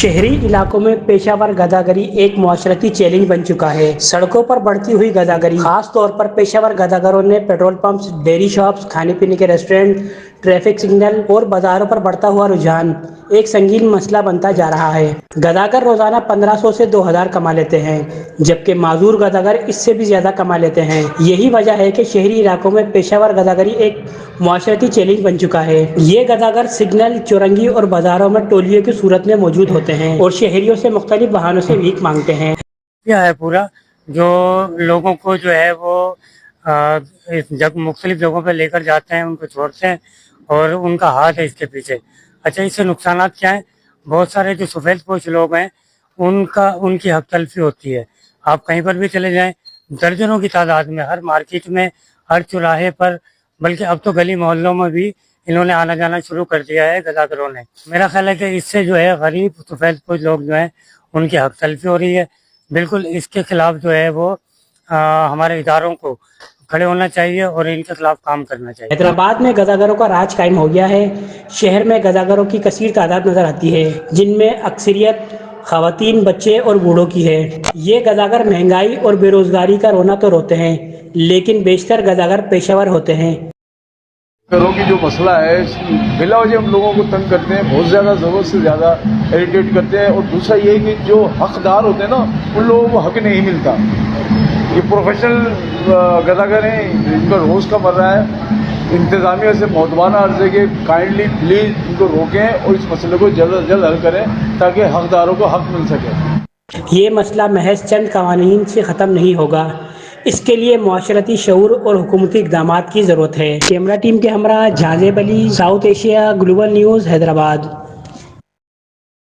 शहरी इलाकों में पेशावर गदागरी एक मुआशरती चैलेंज बन चुका है। सड़कों पर बढ़ती हुई गदागरी, खास तौर पर पेशावर गदागरों ने पेट्रोल पंप्स, डेयरी शॉप्स, खाने पीने के रेस्टोरेंट, ट्रैफिक सिग्नल और बाजारों पर बढ़ता हुआ रुझान एक संगीन मसला बनता जा रहा है। गदागर रोजाना 1500 से 2000 कमा लेते हैं, जबकि माजूर गदागर इससे भी ज्यादा कमा लेते हैं। यही वजह है कि शहरी इलाकों में पेशावर गदागरी एक मुआशरती चैलेंज बन चुका है। ये गदागर सिग्नल, चौरंगी और बाजारों में टोलियों की सूरत में मौजूद होते हैं और शहरियों से मुख्तलिफ बहानों से भीख मांगते हैं। क्या है पूरा जो लोगों को जो है वो मुख्तलिफ जगहों पे लेकर जाते हैं, उनको छोड़ते हैं और उनका हाथ है इसके पीछे। अच्छा, इससे नुकसानात क्या है? बहुत सारे जो सफेद पोश लोग हैं उनकी हक तलफी होती है। आप कहीं पर भी चले जाएं, दर्जनों की तादाद में, हर मार्केट में, हर चौराहे पर, बल्कि अब तो गली मोहल्लों में भी इन्होंने आना जाना शुरू कर दिया है गदागरों ने। मेरा ख्याल है कि इससे जो है गरीब सफेद पोश लोग जो हैं उनकी हक तलफी हो रही है। बिल्कुल इसके खिलाफ जो है वो हमारे इदारों को खड़े होना चाहिए और इनके खिलाफ काम करना चाहिए। हैदराबाद में गदागरों का राज कायम हो गया है। शहर में गदागरों की कसीर तादाद नजर आती है, जिनमें अक्सरियत खवातीन, बच्चे और बूढ़ों की है। ये गदागर महंगाई और बेरोजगारी का रोना तो रोते हैं, लेकिन बेशतर गदागर पेशावर होते हैं। घरों की जो मसला है, बिला वजह हम लोगों को तंग करते हैं, बहुत ज़्यादा, ज़रूरत से ज़्यादा इरिटेट करते हैं। और दूसरा ये कि जो हकदार होते हैं ना, उन लोगों को हक नहीं मिलता। ये प्रोफेशनल गदागर हैं, इनका रोज़ का मर रहा है। इंतज़ामिया से मोहतबाना अर्ज़ है कि काइंडली प्लीज़ इनको रोकें और इस मसले को जल्द अज जल्द हल करें ताकि हकदारों को हक मिल सके। ये मसला महज चंद कवानीन से ख़त्म नहीं होगा। इसके लिए मुआशरती शऊर और हुकूमती इक़दामात की ज़रूरत है। कैमरा टीम के हमरा Jazeb Ali, South Asia Global News, Hyderabad.